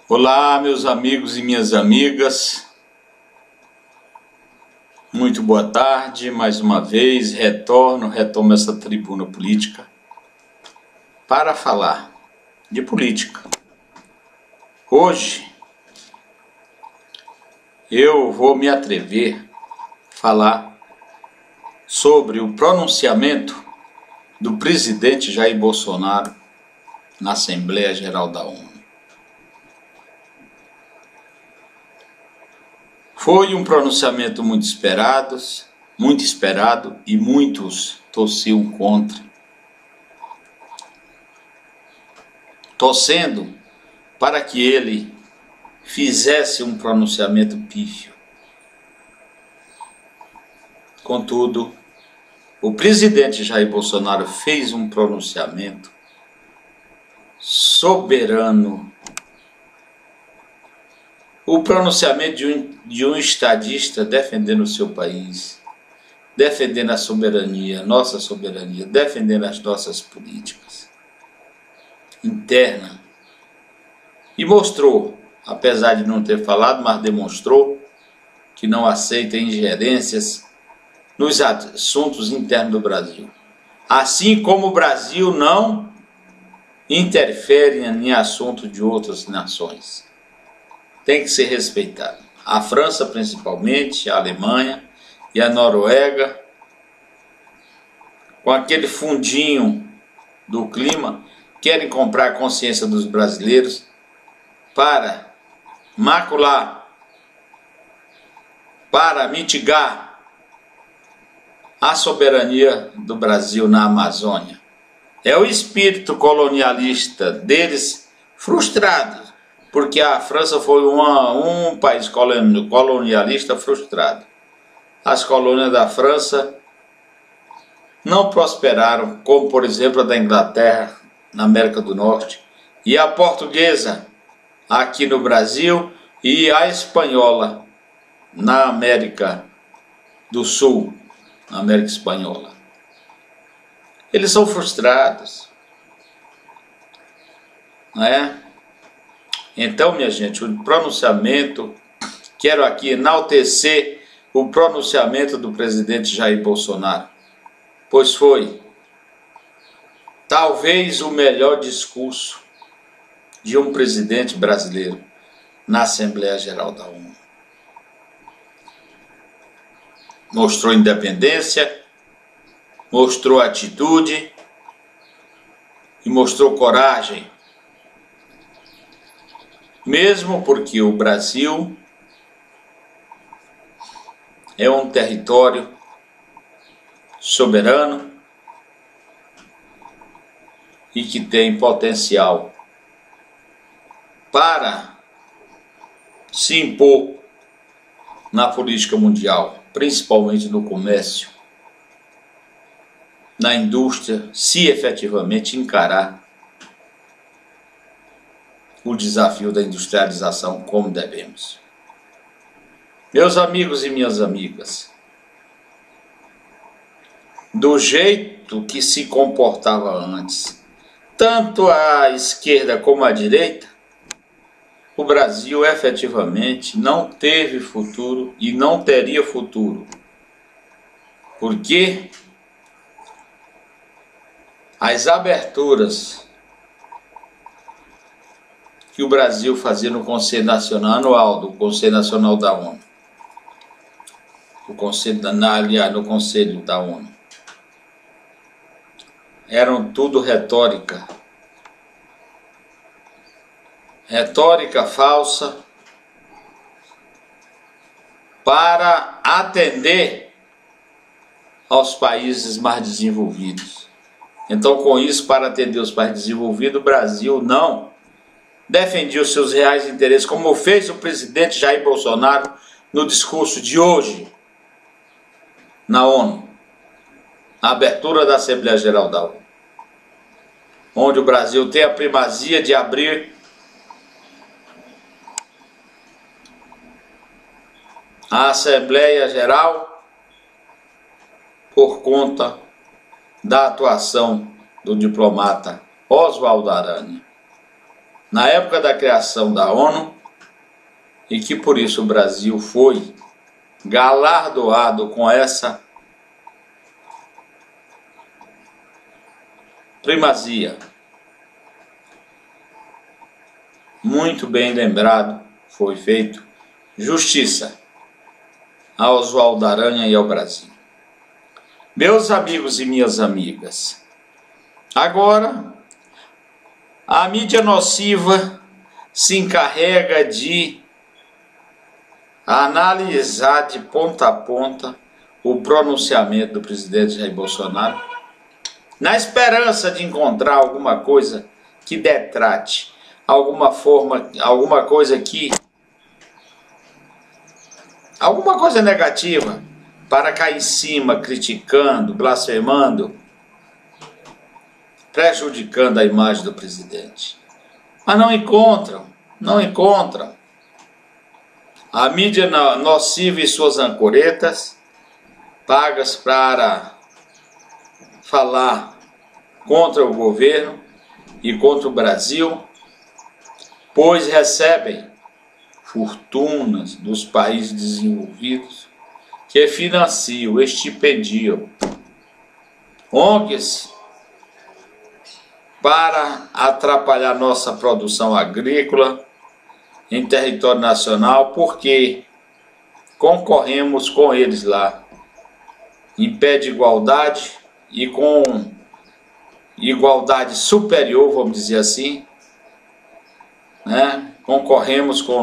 Olá, meus amigos e minhas amigas. Muito boa tarde. Mais uma vez retomo essa tribuna política para falar de política. Hoje eu vou me atrever a falar sobre o pronunciamento do presidente Jair Bolsonaro na Assembleia Geral da ONU. Foi um pronunciamento muito esperado e muitos torciam contra, torcendo para que ele fizesse um pronunciamento pífio. Contudo, o presidente Jair Bolsonaro fez um pronunciamento soberano, o pronunciamento de um estadista defendendo o seu país, defendendo a soberania, nossa soberania, defendendo as nossas políticas internas. E mostrou, apesar de não ter falado, mas demonstrou que não aceita ingerências nos assuntos internos do Brasil. Assim como o Brasil não interfere em assuntos de outras nações. Tem que ser respeitado. A França, principalmente, a Alemanha e a Noruega, com aquele fundinho do clima, querem comprar a consciência dos brasileiros para macular, para mitigar a soberania do Brasil na Amazônia. É o espírito colonialista deles frustrado, porque a França foi um país colonialista frustrado. As colônias da França não prosperaram, como por exemplo a da Inglaterra, na América do Norte, e a portuguesa aqui no Brasil, e a espanhola na América do Sul, na América Espanhola. Eles são frustrados, não é? Então, minha gente, o pronunciamento, quero aqui enaltecer o pronunciamento do presidente Jair Bolsonaro, pois foi talvez o melhor discurso de um presidente brasileiro na Assembleia Geral da ONU. Mostrou independência, mostrou atitude e mostrou coragem. Mesmo porque o Brasil é um território soberano e que tem potencial para se impor na política mundial, principalmente no comércio, na indústria, se efetivamente encarar o desafio da industrialização como devemos. Meus amigos e minhas amigas, do jeito que se comportava antes, tanto a esquerda como a direita, o Brasil efetivamente não teve futuro e não teria futuro. Porque as aberturas que o Brasil fazia no Conselho Nacional Anual, do Conselho Nacional da ONU, no Conselho da ONU, eram tudo retórica falsa para atender aos países mais desenvolvidos. Então, com isso, para atender os países desenvolvidos, o Brasil não defendia os seus reais interesses, como fez o presidente Jair Bolsonaro no discurso de hoje na ONU, na abertura da Assembleia Geral da ONU, onde o Brasil tem a primazia de abrir a Assembleia Geral por conta da atuação do diplomata Oswaldo Aranha, na época da criação da ONU, e que por isso o Brasil foi galardoado com essa primazia. Muito bem lembrado, foi feito justiça a Oswaldo Aranha e ao Brasil. Meus amigos e minhas amigas, agora a mídia nociva se encarrega de analisar de ponta a ponta o pronunciamento do presidente Jair Bolsonaro, na esperança de encontrar alguma coisa que detrate, alguma coisa negativa para cair em cima, criticando, blasfemando, prejudicando a imagem do presidente. Mas não encontram. A mídia nociva e suas ancoretas, pagas para falar contra o governo e contra o Brasil, pois recebem fortunas dos países desenvolvidos que financiam, estipendiam ONGs para atrapalhar nossa produção agrícola em território nacional, porque concorremos com eles lá em pé de igualdade e com igualdade superior, vamos dizer assim, né? Concorremos com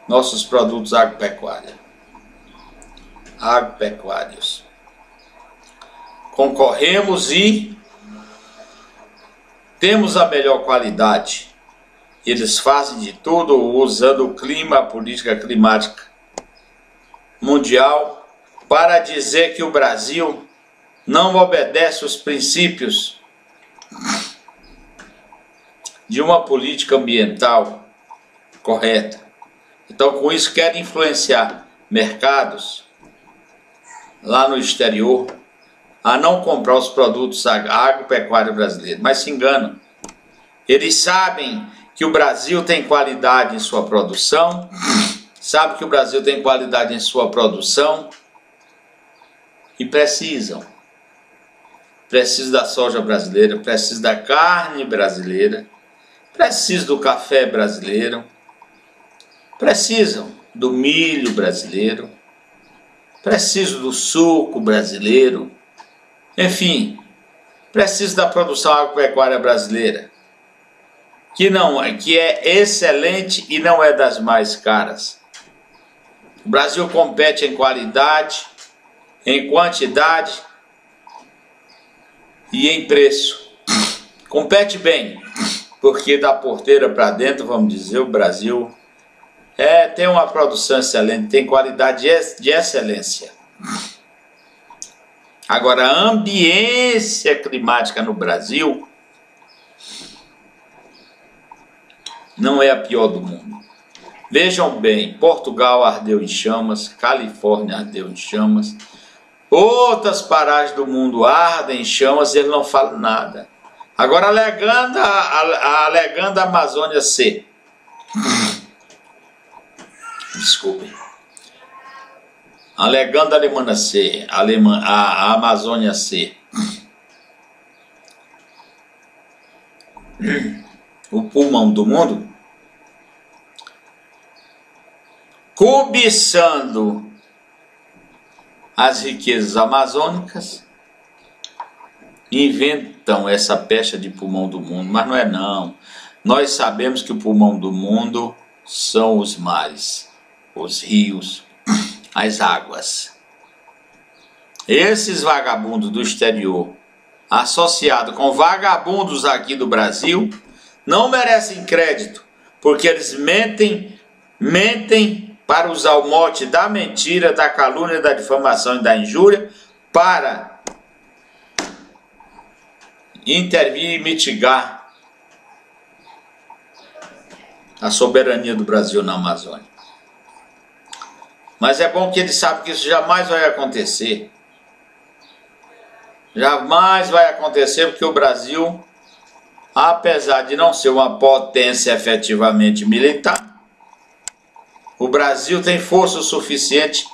nossos produtos agropecuários. Concorremos e temos a melhor qualidade. Eles fazem de tudo usando o clima, a política climática mundial, para dizer que o Brasil não obedece os princípios de uma política ambiental correta. Então, com isso, querem influenciar mercados lá no exterior a não comprar os produtos agropecuários brasileiros, mas se enganam. Eles sabem que o Brasil tem qualidade em sua produção, e precisam da soja brasileira, precisam da carne brasileira, precisam do café brasileiro, precisam do milho brasileiro, precisam do suco brasileiro, enfim, precisam da produção agropecuária brasileira, que é excelente e não é das mais caras. O Brasil compete em qualidade, em quantidade e em preço. Compete bem, porque da porteira para dentro, vamos dizer, o Brasil tem uma produção excelente, tem qualidade de excelência. Agora, a ambiência climática no Brasil não é a pior do mundo. Vejam bem, Portugal ardeu em chamas, Califórnia ardeu em chamas, outras paragens do mundo ardem em chamas e ele não fala nada. Agora, alegando a Amazônia C. Desculpem. Alegando a Alemanha C, a Amazônia C. O pulmão do mundo, cobiçando as riquezas amazônicas, inventam essa pecha de pulmão do mundo, mas não é não. Nós sabemos que o pulmão do mundo são os mares, os rios, as águas. Esses vagabundos do exterior, associados com vagabundos aqui do Brasil, não merecem crédito, porque eles mentem para usar o mote da mentira, da calúnia, da difamação e da injúria para intervir e mitigar a soberania do Brasil na Amazônia. Mas é bom que eles sabem que isso jamais vai acontecer. Jamais vai acontecer, porque o Brasil, apesar de não ser uma potência efetivamente militar, o Brasil tem força o suficiente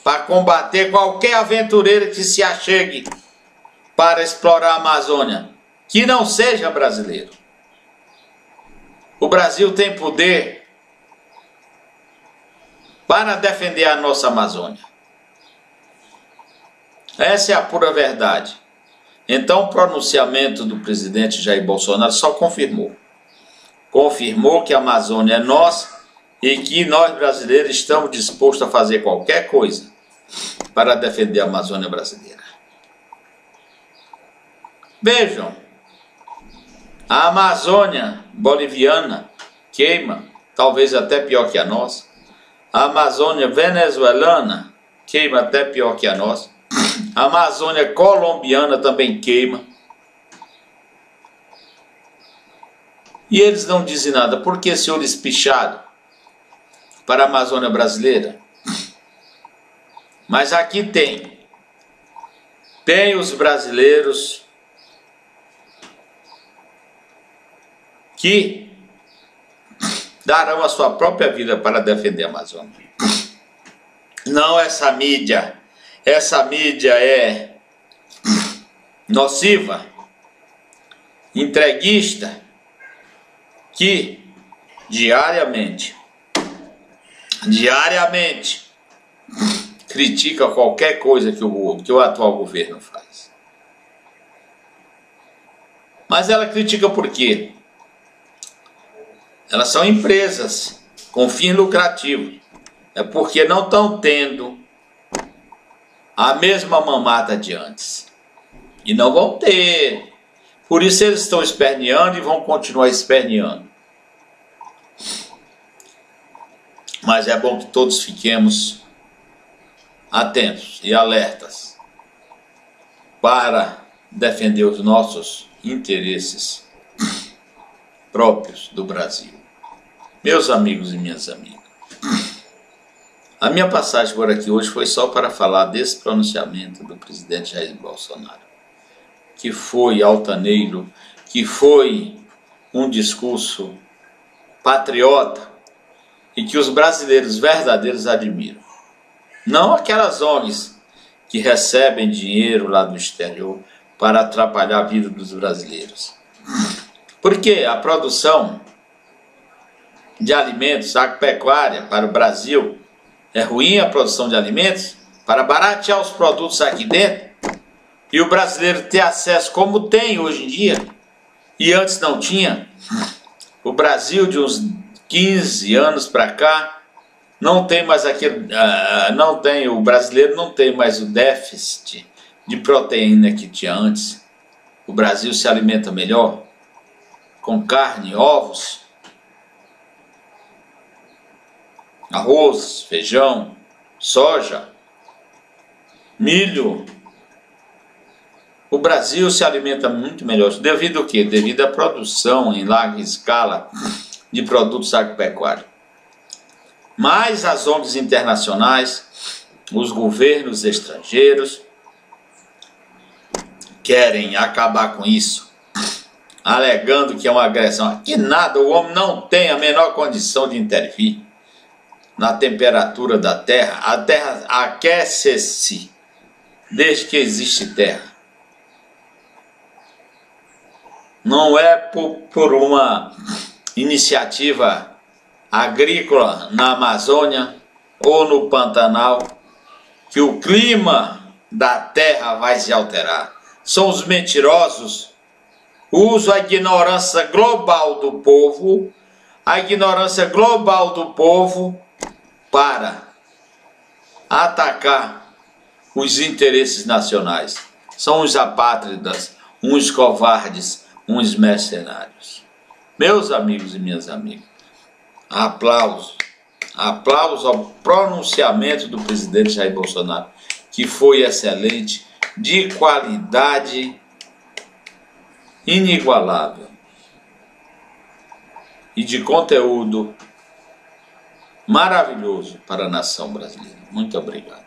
para combater qualquer aventureiro que se achegue para explorar a Amazônia, que não seja brasileiro. O Brasil tem poder para defender a nossa Amazônia. Essa é a pura verdade. Então o pronunciamento do presidente Jair Bolsonaro só confirmou que a Amazônia é nossa e que nós brasileiros estamos dispostos a fazer qualquer coisa para defender a Amazônia brasileira. Vejam, a Amazônia boliviana queima, talvez até pior que a nossa. A Amazônia venezuelana queima até pior que a nossa. A Amazônia colombiana também queima. E eles não dizem nada. Por que esse olho espichado para a Amazônia brasileira? Mas aqui tem os brasileiros que darão a sua própria vida para defender a Amazônia. Não essa mídia. Essa mídia é nociva, entreguista, que diariamente critica qualquer coisa que o atual governo faz. Mas ela critica por quê? Elas são empresas com fim lucrativo. É porque não estão tendo a mesma mamata de antes. E não vão ter. Por isso eles estão esperneando e vão continuar esperneando. Mas é bom que todos fiquemos atentos e alertas para defender os nossos interesses próprios do Brasil. Meus amigos e minhas amigas, a minha passagem por aqui hoje foi só para falar desse pronunciamento do presidente Jair Bolsonaro, que foi altaneiro, que foi um discurso patriota e que os brasileiros verdadeiros admiram. Não aquelas ONGs que recebem dinheiro lá do exterior para atrapalhar a vida dos brasileiros. Porque a produção de alimentos, agropecuária para o Brasil, é ruim a produção de alimentos, para baratear os produtos aqui dentro, e o brasileiro ter acesso como tem hoje em dia, e antes não tinha. O Brasil de uns 15 anos para cá, não tem mais aquele, o brasileiro não tem mais o déficit de proteína que tinha antes. O Brasil se alimenta melhor, com carne, ovos, arroz, feijão, soja, milho. O Brasil se alimenta muito melhor. Devido ao quê? Devido à produção em larga escala de produtos agropecuários. Mas as ONGs internacionais, os governos estrangeiros, querem acabar com isso, alegando que é uma agressão. Que nada, o homem não tem a menor condição de intervir na temperatura da Terra. A Terra aquece-se desde que existe Terra. Não é por uma iniciativa agrícola na Amazônia ou no Pantanal que o clima da Terra vai se alterar. São os mentirosos, usam a ignorância global do povo, para atacar os interesses nacionais. São os apátridas, uns covardes, uns mercenários. Meus amigos e minhas amigas, aplausos ao pronunciamento do presidente Jair Bolsonaro, que foi excelente, de qualidade inigualável e de conteúdo maravilhoso para a nação brasileira. Muito obrigado.